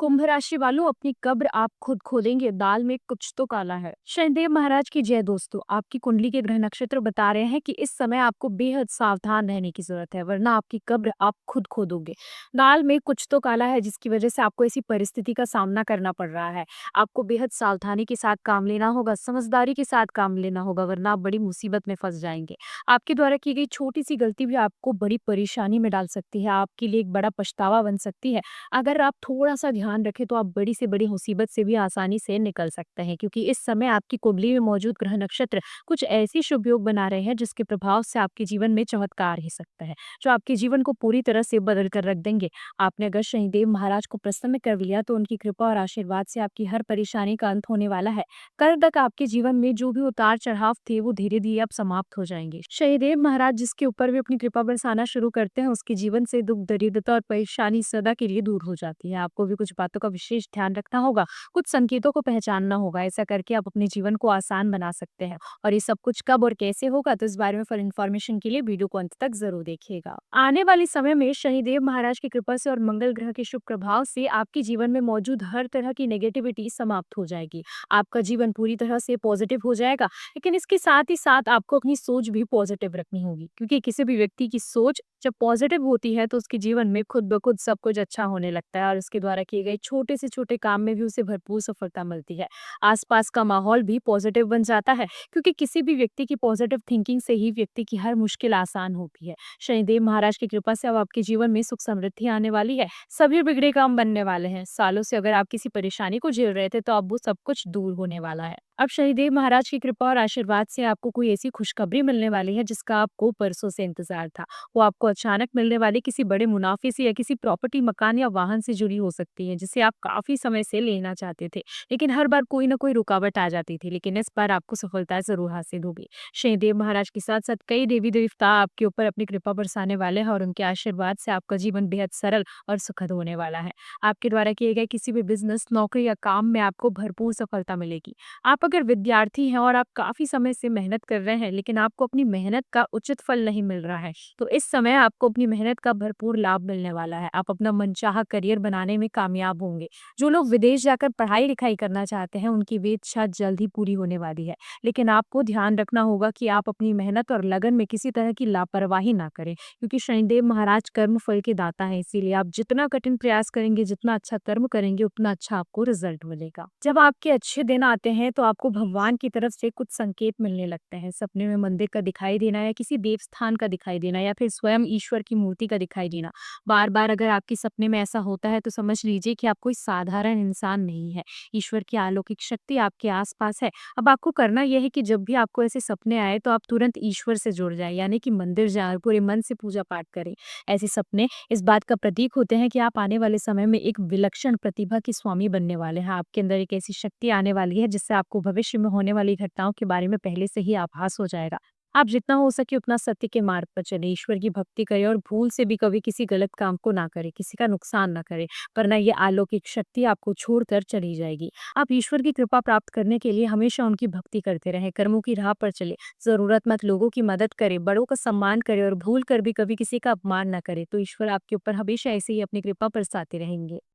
कुंभ राशि वालों, अपनी कब्र आप खुद खोदेंगे, दाल में कुछ तो काला है। शनिदेव महाराज की जय दोस्तों। आपकी कुंडली के ग्रह नक्षत्र बता रहे हैं कि इस समय आपको बेहद सावधान रहने की जरूरत है, वरना आपकी कब्र आप खुद खोदोगे। दाल में कुछ तो काला है, जिसकी वजह से आपको ऐसी परिस्थिति का सामना करना पड़ रहा है। आपको बेहद सावधानी के साथ काम लेना होगा, समझदारी के साथ काम लेना होगा, वरना आप बड़ी मुसीबत में फंस जाएंगे। आपके द्वारा की गई छोटी सी गलती भी आपको बड़ी परेशानी में डाल सकती है, आपके लिए एक बड़ा पछतावा बन सकती है। अगर आप थोड़ा-सा ध्यान रखें तो आप बड़ी से बड़ी मुसीबत से भी आसानी से निकल सकते हैं, क्योंकि इस समय आपकी कुंडली में मौजूद ग्रह नक्षत्र कुछ ऐसी शुभ योग बना रहे हैं जिसके प्रभाव से आपके जीवन में चमत्कार ही सकता है, जो आपके जीवन को पूरी तरह से बदल कर रख देंगे। आपने अगर शनिदेव महाराज को प्रसन्न कर लिया तो उनकी कृपा और आशीर्वाद से आपकी हर परेशानी का अंत होने वाला है। कल तक आपके जीवन में जो भी उतार-चढ़ाव थे वो धीरे-धीरे अब समाप्त हो जाएँगे। शनिदेव महाराज जिसके ऊपर भी अपनी कृपा बरसाना शुरू करते हैं, उसके जीवन से दुःख, दरिद्रता और परेशानी सदा के लिए दूर हो जाती है। आपको भी कुछ बातों का विशेष ध्यान रखना होगा, कुछ संकेतों को पहचानना होगा। ऐसा करके आप अपने जीवन को आसान बना सकते हैं। और ये सब कुछ कब और कैसे होगा, तो इस बारे में फुल इन्फॉर्मेशन के लिए वीडियो को अंत तक ज़रूर देखिएगा। आने वाले समय में शनिदेव महाराज की कृपा से और मंगल ग्रह के शुभ प्रभाव से आपके जीवन में मौजूद हर तरह की नेगेटिविटी समाप्त हो जाएगी। आपका जीवन पूरी तरह से पॉजिटिव हो जाएगा। लेकिन इसके साथ ही साथ आपको अपनी सोच भी पॉजिटिव रखनी होगी, क्योंकि किसी भी व्यक्ति की सोच जब पॉजिटिव होती है तो उसके जीवन में खुद ब खुद सब कुछ अच्छा होने लगता है और उसके द्वारा किए गए छोटे से छोटे काम में भी उसे भरपूर सफलता मिलती है। आसपास का माहौल भी पॉजिटिव बन जाता है, क्योंकि किसी भी व्यक्ति की पॉजिटिव थिंकिंग से ही व्यक्ति की हर मुश्किल आसान होती है। शनिदेव महाराज की कृपा से अब आपके जीवन में सुख समृद्धि आने वाली है। सभी बिगड़े काम बनने वाले हैं। सालों से अगर आप किसी परेशानी को झेल रहे थे तो अब वो सब कुछ दूर होने वाला है। अब शनिदेव महाराज की कृपा और आशीर्वाद से आपको कोई ऐसी खुशखबरी मिलने वाली है जिसका आपको बरसों से इंतजार था। वो आपको अचानक मिलने वाले किसी बड़े मुनाफे से या किसी प्रॉपर्टी, मकान या वाहन से जुड़ी हो सकती है, जिसे आप काफी समय से लेना चाहते थे। लेकिन हर बार कोई ना कोई रुकावट आ जाती थी, लेकिन इस बार आपको सफलता जरूर हासिल होगी। शनिदेव महाराज के साथ साथ कई देवी देवता आपके ऊपर अपनी कृपा बरसाने वाले हैं और उनके आशीर्वाद से आपका जीवन बेहद सरल और सुखद होने वाला है। आपके द्वारा किए गए किसी भी बिजनेस, नौकरी या काम में आपको भरपूर सफलता मिलेगी। आप अगर विद्यार्थी हैं और आप काफी समय से मेहनत कर रहे हैं, लेकिन आपको अपनी मेहनत का उचित फल नहीं मिल रहा है, तो इस समय आपको अपनी मेहनत का भरपूर लाभ मिलने वाला है। आप अपना मनचाहा करियर बनाने में कामयाब होंगे। जो लोग विदेश जाकर पढ़ाई लिखाई करना चाहते हैं, उनकी वे इच्छा जल्द ही पूरी होने वाली है। लेकिन आपको ध्यान रखना होगा कि आप अपनी मेहनत और लगन में किसी तरह की लापरवाही ना करें, क्योंकि शनिदेव महाराज कर्म फल के दाता हैं। इसीलिए आप जितना कठिन प्रयास करेंगे, जितना अच्छा कर्म करेंगे, उतना अच्छा आपको रिजल्ट मिलेगा। जब आपके अच्छे दिन आते हैं तो आपको भगवान की तरफ से कुछ संकेत मिलने लगते हैं। सपने में मंदिर का दिखाई देना या किसी देव स्थान का दिखाई देना या फिर स्वयं ईश्वर की मूर्ति का दिखाई देना। बार बार अगर आपके सपने में ऐसा होता है तो समझ लीजिए कि आप कोई साधारण इंसान नहीं है। ईश्वर की अलौकिक शक्ति आपके आसपास है। अब आपको करना यह है कि जब भी आपको ऐसे सपने आए तो आप तुरंत ईश्वर से जुड़ जाए, यानी कि मंदिर जाए और पूरे मन से पूजा पाठ करें। ऐसे सपने इस बात का प्रतीक होते हैं कि आप आने वाले समय में एक विलक्षण प्रतिभा के स्वामी बनने वाले हैं। आपके अंदर एक ऐसी शक्ति आने वाली है जिससे आपको भविष्य में होने वाली घटनाओं के बारे में पहले से ही आभास हो जाएगा। आप जितना हो सके उतना सत्य के मार्ग पर चलें, ईश्वर की भक्ति करें और भूल से भी कभी किसी गलत काम को ना करें, किसी का नुकसान ना करें, वरना ये अलौकिक शक्ति आपको छोड़कर चली जाएगी। आप ईश्वर की कृपा प्राप्त करने के लिए हमेशा उनकी भक्ति करते रहें, कर्मों की राह पर चले, जरूरतमंद लोगों की मदद करें, बड़ों का सम्मान करें और भूल कर भी कभी किसी का अपमान ना करें, तो ईश्वर आपके ऊपर हमेशा ऐसे ही अपनी कृपा बरसाते रहेंगे।